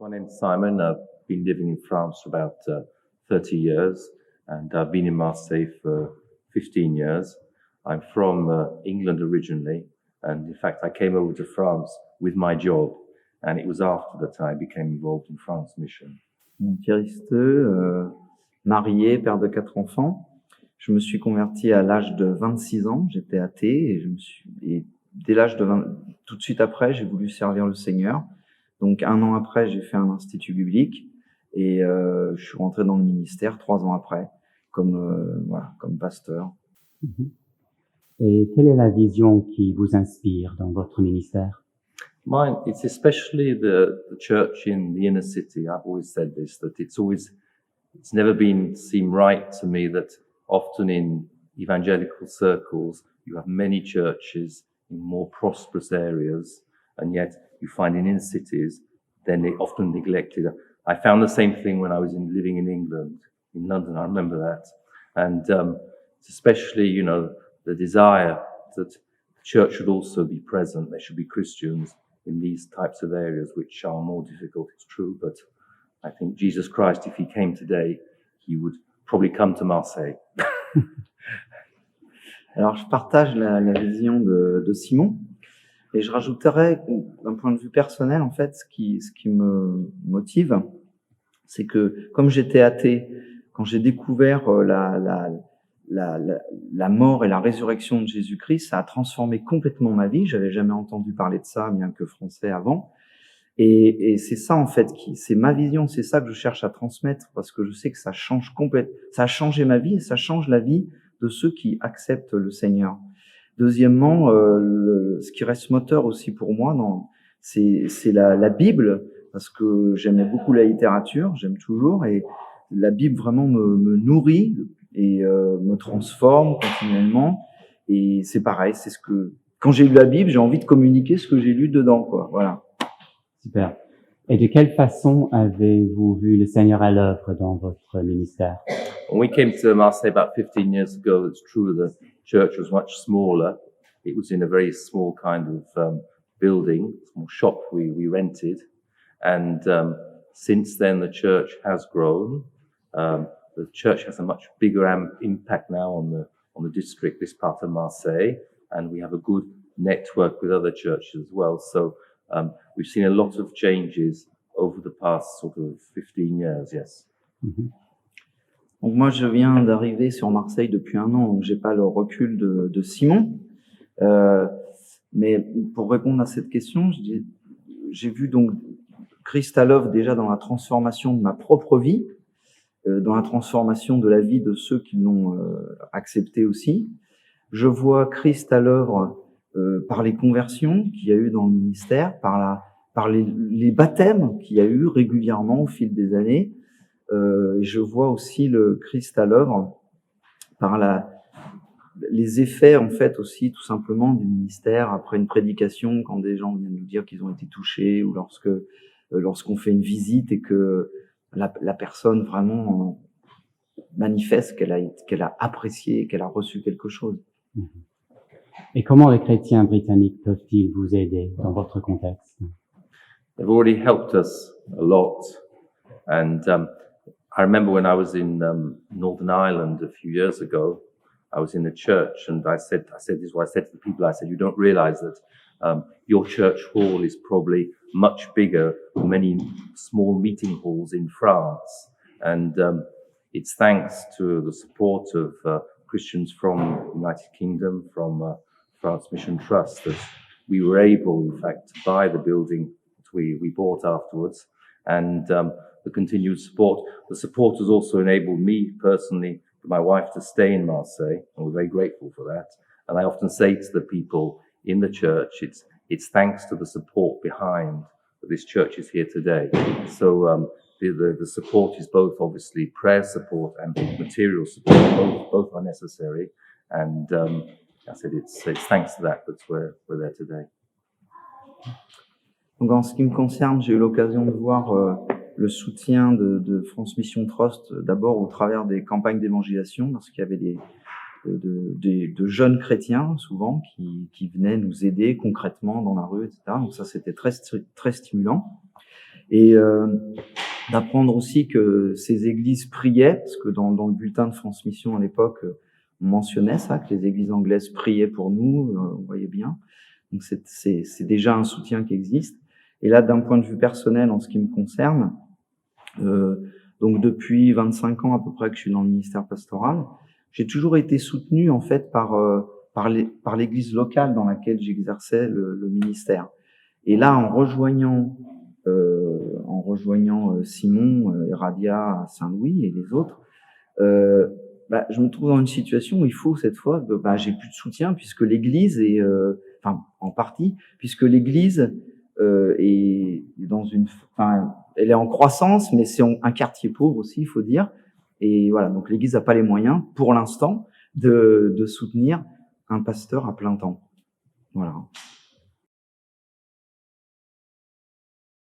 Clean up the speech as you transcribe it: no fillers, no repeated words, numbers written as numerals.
My name's Simon. I've been living in France for about 30 years, and I've been in Marseille for 15 years. I'm from England originally, and in fact I came over to France with my job, and it was after that I became involved in France Mission. Thierry Steu, marié, père de 4 enfants. Je me suis converti à l'âge de 26 ans, j'étais athée et dès l'âge de tout de suite après, j'ai voulu servir le Seigneur. Donc 1 an après, j'ai fait un institut biblique et je suis rentré dans le ministère 3 ans après comme pasteur. Et quelle est la vision qui vous inspire dans votre ministère? Mine, it's especially the church in the inner city. I've always said this, that it's never seemed right to me that often in evangelical circles, you have many churches in more prosperous areas, and yet you find in inner cities, then they're often neglected. I found the same thing when I was living in England, in London, I remember that. And it's especially, the desire that the church should also be present. There should be Christians in these types of areas which are more difficult, it's true, but I think Jesus Christ, if he came today, he would probably come to Marseille. Alors, je partage la vision de Simon et je rajouterais, d'un point de vue personnel, en fait, ce qui me motive, c'est que comme j'étais athée, quand j'ai découvert la mort et la résurrection de Jésus-Christ, ça a transformé complètement ma vie. J'avais jamais entendu parler de ça, bien que français avant. Et c'est ça, en fait, c'est ma vision, c'est ça que je cherche à transmettre, parce que je sais que ça change ça a changé ma vie et ça change la vie de ceux qui acceptent le Seigneur. Deuxièmement, ce qui reste moteur aussi pour moi, c'est la Bible, parce que j'aimais beaucoup la littérature, j'aime toujours, et la Bible vraiment me nourrit et me transforme continuellement. Et c'est pareil, quand j'ai lu la Bible, j'ai envie de communiquer ce que j'ai lu dedans, quoi. Voilà. Super. Et de quelle façon avez-vous vu le Seigneur à l'œuvre dans votre ministère? When we came to Marseille about 15 years ago, it's true the church was much smaller. It was in a very small kind of building, small shop we rented. And since then, the church has grown. The church has a much bigger impact now on the district, this part of Marseille, and we have a good network with other churches as well. So we've seen a lot of changes over the past sort of 15 years, yes. Mhm. Donc moi, je viens d'arriver sur Marseille depuis 1 an, donc j'ai pas le recul de Simon. Mais pour répondre à cette question, j'ai vu donc Christ à l'œuvre déjà dans la transformation de ma propre vie, dans la transformation de la vie de ceux qui l'ont accepté aussi. Je vois Christ à l'œuvre par les conversions qu'il y a eu dans le ministère, par les baptêmes qu'il y a eu régulièrement au fil des années. Je vois aussi le Christ à l'œuvre par les effets, en fait, aussi tout simplement du ministère après une prédication, quand des gens viennent nous dire qu'ils ont été touchés, ou lorsqu'on fait une visite et que la personne vraiment manifeste qu'elle a apprécié, qu'elle a reçu quelque chose. Et comment les chrétiens britanniques peuvent-ils vous aider dans votre contexte? They've already helped us a lot. And I remember when I was in Northern Ireland a few years ago, I was in a church, and I said this is what I said to the people. I said, you don't realize that your church hall is probably much bigger than many small meeting halls in France. And it's thanks to the support of Christians from the United Kingdom, from France Mission Trust, that we were able, in fact, to buy the building that we bought afterwards. And the continued support. The support has also enabled me personally, my wife, to stay in Marseille, and we're very grateful for that. And I often say to the people in the church, it's thanks to the support behind that this church is here today. So the support is both obviously prayer support and material support. Both are necessary. And I said it's thanks to that we're there today. Donc en ce qui me concerne, j'ai eu l'occasion de voir le soutien de France Mission Trust, d'abord au travers des campagnes d'évangélisation, parce qu'il y avait de jeunes chrétiens, souvent, qui venaient nous aider concrètement dans la rue, etc. Donc ça, c'était très, très stimulant. Et d'apprendre aussi que ces églises priaient, parce que dans le bulletin de France Mission à l'époque, on mentionnait ça, que les églises anglaises priaient pour nous, on voyait bien. Donc c'est déjà un soutien qui existe. Et là, d'un point de vue personnel, en ce qui me concerne, donc depuis 25 ans à peu près que je suis dans le ministère pastoral, j'ai toujours été soutenu en fait par l'église locale dans laquelle j'exerçais le ministère. Et là, en rejoignant Simon et Radia à Saint-Louis et les autres, je me trouve dans une situation où il faut cette fois, j'ai plus de soutien puisque l'Église est, en partie, puisque l'Église est dans elle est en croissance, mais c'est un quartier pauvre aussi, il faut dire. Et voilà, donc l'Église n'a pas les moyens, pour l'instant, de soutenir un pasteur à plein temps. Voilà.